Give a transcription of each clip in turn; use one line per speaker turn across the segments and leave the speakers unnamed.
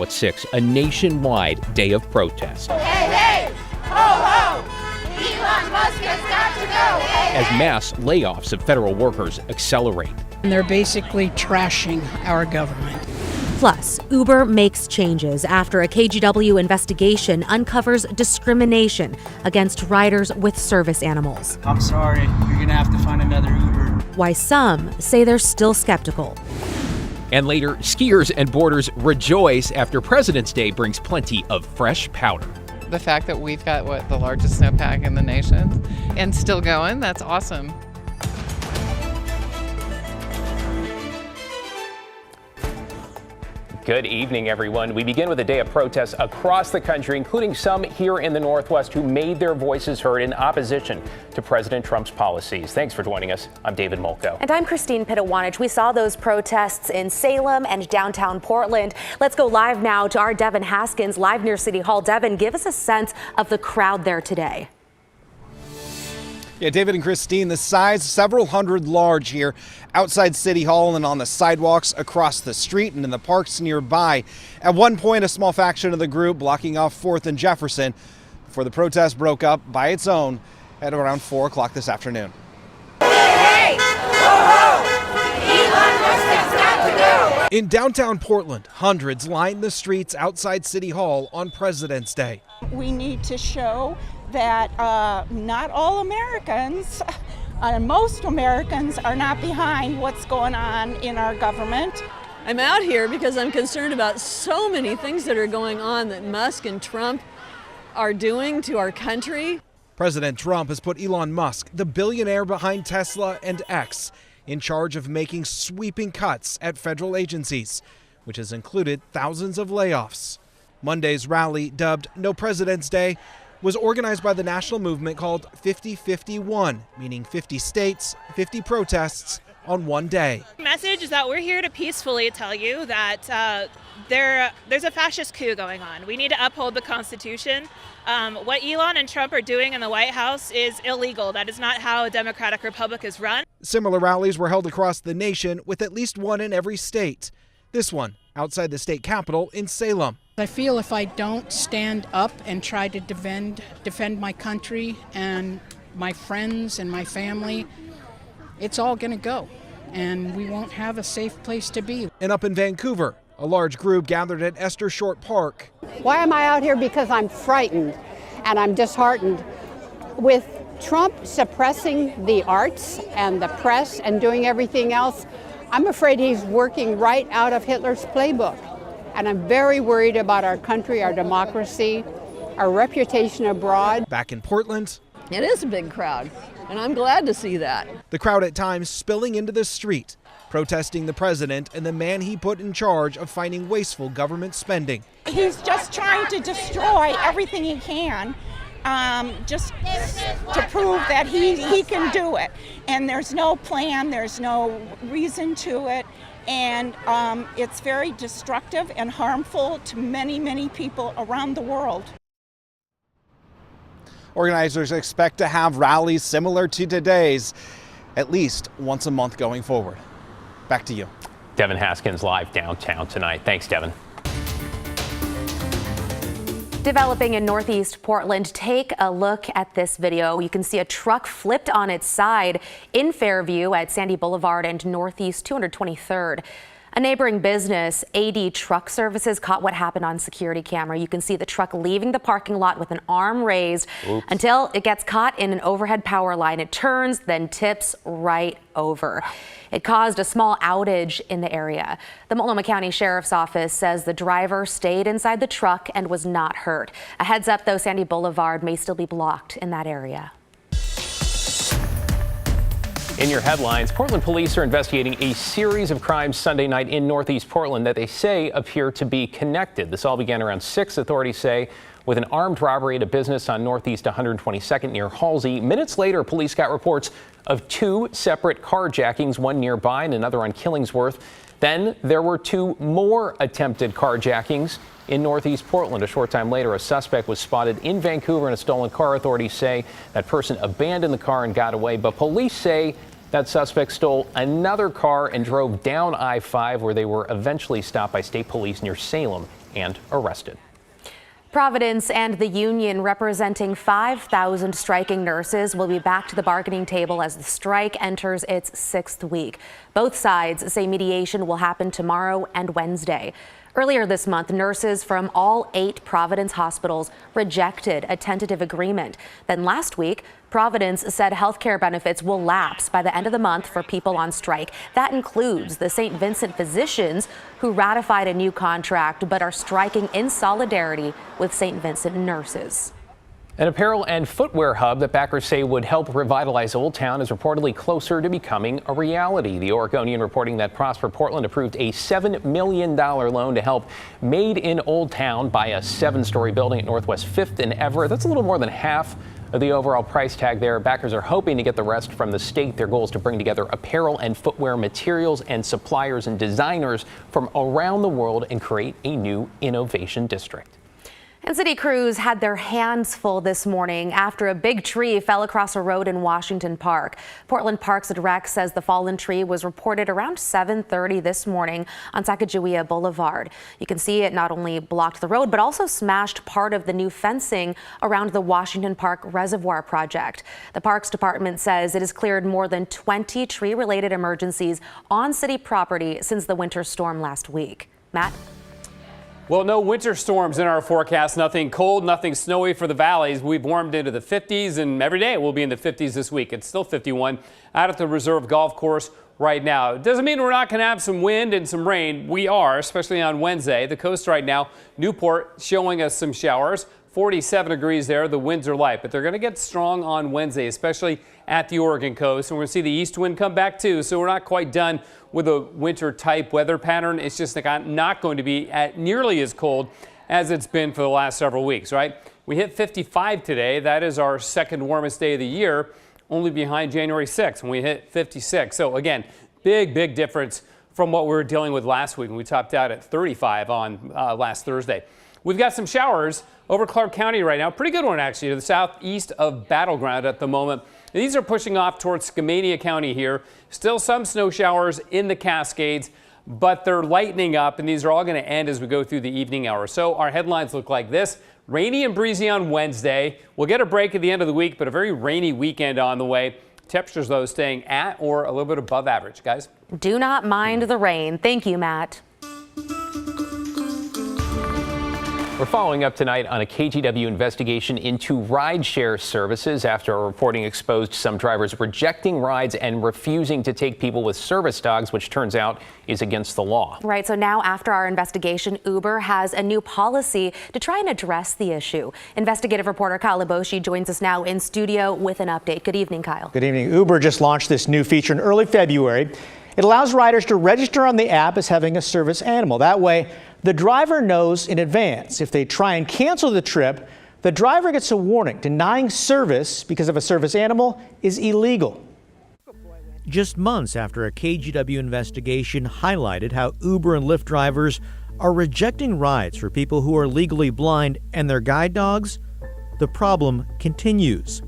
At 6, a nationwide day of protest.
Hey, hey, ho, ho, Elon Musk has got to go. Hey,
as mass layoffs of federal workers accelerate.
And they're basically trashing our government.
Plus, Uber makes changes after a KGW investigation uncovers discrimination against riders with service animals.
I'm sorry, you're going to have to find another Uber.
Why some say they're still skeptical.
And later, skiers and boarders rejoice after President's Day brings plenty of fresh powder.
The fact that we've got, the largest snowpack in the nation and still going, that's awesome.
Good evening, everyone. We begin with a day of protests across the country, including some here in the Northwest who made their voices heard in opposition to President Trump's policies. Thanks for joining us. I'm David Molko.
And I'm Christine Pitawanich. We saw those protests in Salem and downtown Portland. Let's go live now to our Devin Haskins, live near City Hall. Devin, give us a sense of the crowd there today.
Yeah, David and Christine, the size, several hundred large here outside City Hall and on the sidewalks across the street and in the parks nearby. At one point, a small faction of the group blocking off 4th and Jefferson before the protest broke up by its own at around 4 o'clock this afternoon.
hey, ho, ho, Elon Musk has got to go.
In downtown Portland, hundreds lined the streets outside City Hall on President's Day.
We need to show that not all Americans, most Americans are not behind what's going on in our government.
I'm out here because I'm concerned about so many things that are going on that Musk and Trump are doing to our country.
President Trump has put Elon Musk, the billionaire behind Tesla and X, in charge of making sweeping cuts at federal agencies, which has included thousands of layoffs. Monday's rally, dubbed No President's Day, was organized by the national movement called 50-51, meaning 50 states, 50 protests on one day.
The message is that we're here to peacefully tell you that there's a fascist coup going on. We need to uphold the Constitution. What Elon and Trump are doing in the White House is illegal. That is not how a democratic republic is run.
Similar rallies were held across the nation with at least one in every state. This one outside the state capitol in Salem.
I feel if I don't stand up and try to defend my country and my friends and my family, it's all going to go, and we won't have a safe place to be.
And up in Vancouver, a large group gathered at Esther Short Park.
Why am I out here? Because I'm frightened and I'm disheartened. With Trump suppressing the arts and the press and doing everything else, I'm afraid he's working right out of Hitler's playbook. And I'm very worried about our country, our democracy, our reputation abroad.
Back in Portland,
It is a big crowd, and I'm glad to see that.
the crowd at times spilling into the street, protesting the president and the man he put in charge of fighting wasteful government spending.
He's just trying to destroy everything he can, just to prove that he can do it. And there's no plan, there's no reason to it. And it's very destructive and harmful to many, many people around the world.
Organizers expect to have rallies similar to today's at least once a month going forward. Back to you.
Devin Haskins live downtown tonight. Thanks, Devin.
Developing in Northeast Portland, take a look at this video. You can see a truck flipped on its side in Fairview at Sandy Boulevard and Northeast 223rd. A neighboring business, AD Truck Services, caught what happened on security camera. You can see the truck leaving the parking lot with an arm raised until it gets caught in an overhead power line. It turns, then tips right over. It caused a small outage in the area. The Multnomah County Sheriff's Office says the driver stayed inside the truck and was not hurt. A heads up, though, Sandy Boulevard may still be blocked in that area.
In your headlines, Portland police are investigating a series of crimes Sunday night in Northeast Portland that they say appear to be connected. This all began around 6, authorities say, with an armed robbery at a business on Northeast 122nd near Halsey. Minutes later, police got reports of 2 separate carjackings, one nearby and another on Killingsworth. Then there were 2 more attempted carjackings in Northeast Portland. A short time later, a suspect was spotted in Vancouver in a stolen car. Authorities say that person abandoned the car and got away, but police say that suspect stole another car and drove down I-5, where they were eventually stopped by state police near Salem and arrested.
Providence and the union representing 5,000 striking nurses will be back to the bargaining table as the strike enters its 6th week. Both sides say mediation will happen tomorrow and Wednesday. Earlier this month, nurses from all 8 Providence hospitals rejected a tentative agreement. Then last week, Providence said health care benefits will lapse by the end of the month for people on strike. That includes the St. Vincent physicians who ratified a new contract but are striking in solidarity with St. Vincent nurses.
An apparel and footwear hub that backers say would help revitalize Old Town is reportedly closer to becoming a reality. The Oregonian reporting that Prosper Portland approved a $7 million loan to help Made in Old Town buy a 7-story building at Northwest 5th and Everett. That's a little more than half of the overall price tag there. Backers are hoping to get the rest from the state. Their goal is to bring together apparel and footwear materials and suppliers and designers from around the world and create a new innovation district.
And city crews had their hands full this morning after a big tree fell across a road in Washington Park. Portland Parks and Rec says the fallen tree was reported around 7:30 this morning on Sacagawea Boulevard. You can see it not only blocked the road, but also smashed part of the new fencing around the Washington Park Reservoir project. The Parks Department says it has cleared more than 20 tree-related emergencies on city property since the winter storm last week. Matt?
Well, no winter storms in our forecast. Nothing cold, nothing snowy for the valleys. We've warmed into the 50s, and every day we'll be in the 50s this week. It's still 51 out at the Reserve Golf Course right now. It doesn't mean we're not going to have some wind and some rain. We are, especially on Wednesday. The coast right now, Newport showing us some showers. 47 degrees there. The winds are light, but they're going to get strong on Wednesday, especially at the Oregon coast. And we're going to see the east wind come back too. So we're not quite done with a winter type weather pattern. It's just not going to be at nearly as cold as it's been for the last several weeks, right? We hit 55 today. That is our second warmest day of the year, only behind January 6th when we hit 56. So again, big difference from what we were dealing with last week when we topped out at 35 on last Thursday. We've got some showers over Clark County right now. Pretty good one, actually, to the southeast of Battleground at the moment. These are pushing off towards Skamania County here. Still some snow showers in the Cascades, but they're lightening up, and these are all going to end as we go through the evening hours. So our headlines look like this. Rainy and breezy on Wednesday. We'll get a break at the end of the week, but a very rainy weekend on the way. Temperatures, though, staying at or a little bit above average, guys.
Do not mind the rain. Thank you, Matt.
We're following up tonight on a KGW investigation into rideshare services after a reporting exposed some drivers rejecting rides and refusing to take people with service dogs, which turns out is against the law.
Right. So now after our investigation, Uber has a new policy to try and address the issue. Investigative reporter Kyle Leboshi joins us now in studio with an update. Good evening, Kyle.
Good evening. Uber just launched this new feature in early February. It allows riders to register on the app as having a service animal. That way, the driver knows in advance. If they try and cancel the trip, the driver gets a warning. Denying service because of a service animal is illegal.
Just months after a KGW investigation highlighted how Uber and Lyft drivers are rejecting rides for people who are legally blind and their guide dogs, the problem continues.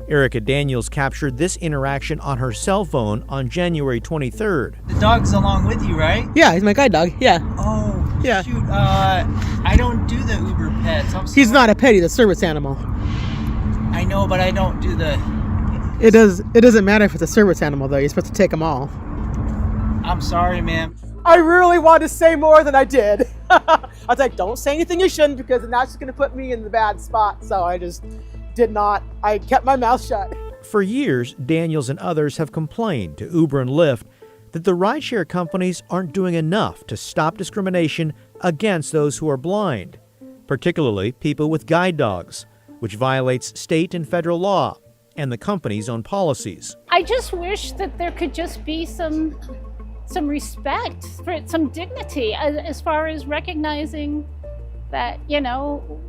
Erica Daniels captured this interaction on her cell phone on January 23rd.
The dog's along with you, right?
Yeah, he's my guide dog, yeah.
Oh,
yeah.
Shoot. I don't do the Uber pets. I'm sorry.
He's not a pet, he's a service animal.
I know, but I don't do the...
It doesn't matter if it's a service animal, though. You're supposed to take them all.
I'm sorry, ma'am.
I really wanted to say more than I did. I was like, don't say anything you shouldn't, because then that's just going to put me in the bad spot. So I just did not. I kept my mouth shut.
For years, Daniels and others have complained to Uber and Lyft that the rideshare companies aren't doing enough to stop discrimination against those who are blind, particularly people with guide dogs, which violates state and federal law and the company's own policies.
I just wish that there could just be some respect, for it, some dignity as far as recognizing that, you know,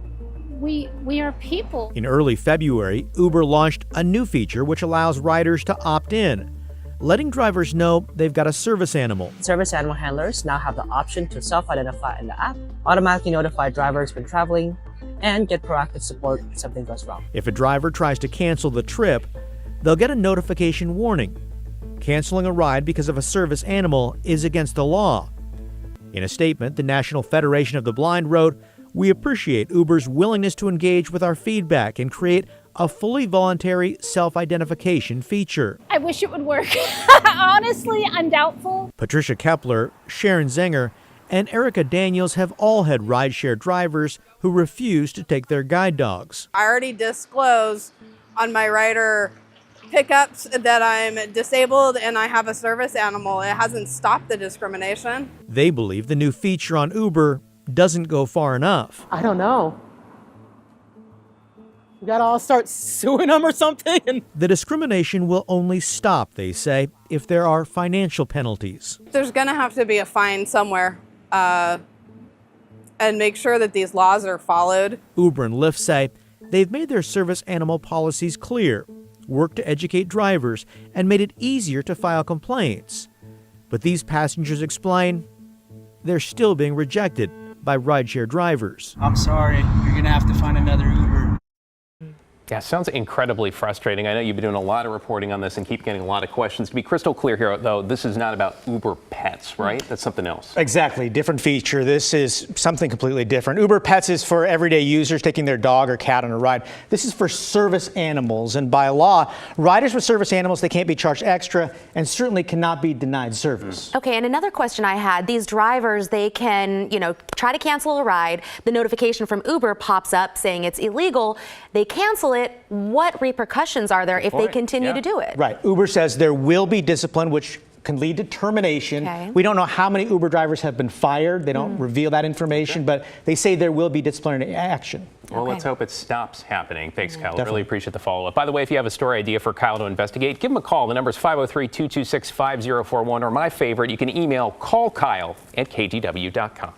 we are people.
In early February, Uber launched a new feature which allows riders to opt in, letting drivers know they've got a service animal.
Service animal handlers now have the option to self-identify in the app, automatically notify drivers when traveling, and get proactive support if something goes wrong.
If a driver tries to cancel the trip, they'll get a notification warning. Canceling a ride because of a service animal is against the law. In a statement, the National Federation of the Blind wrote, "We appreciate Uber's willingness to engage with our feedback and create a fully voluntary self-identification feature."
I wish it would work. Honestly, I'm doubtful.
Patricia Kepler, Sharon Zenger, and Erica Daniels have all had rideshare drivers who refuse to take their guide dogs.
I already disclosed on my rider pickups that I'm disabled and I have a service animal. It hasn't stopped the discrimination.
They believe the new feature on Uber doesn't go far enough.
I don't know. We gotta all start suing them or something.
The discrimination will only stop, they say, if there are financial penalties.
There's gonna have to be a fine somewhere and make sure that these laws are followed.
Uber and Lyft say they've made their service animal policies clear, worked to educate drivers, and made it easier to file complaints. But these passengers explain they're still being rejected by rideshare drivers.
I'm sorry, you're gonna have to find another Uber.
Yeah, sounds incredibly frustrating. I know you've been doing a lot of reporting on this and keep getting a lot of questions. To be crystal clear here, though, this is not about Uber Pets, right? That's something else.
Exactly. Different feature. This is something completely different. Uber Pets is for everyday users taking their dog or cat on a ride. This is for service animals. And by law, riders with service animals, they can't be charged extra and certainly cannot be denied service.
Okay, and another question I had, these drivers, they can, try to cancel a ride. The notification from Uber pops up saying it's illegal. They cancel it. What repercussions are there if they continue to do it?
Right. Uber says there will be discipline, which can lead to termination.
Okay.
We don't know how many Uber drivers have been fired. They don't reveal that information, but they say there will be disciplinary action.
Well, let's hope it stops happening. Thanks, Kyle.
Definitely.
Really appreciate the follow-up. By the way, if you have a story idea for Kyle to investigate, give him a call. The number is 503-226-5041, or my favorite, you can email callkyle@kgw.com.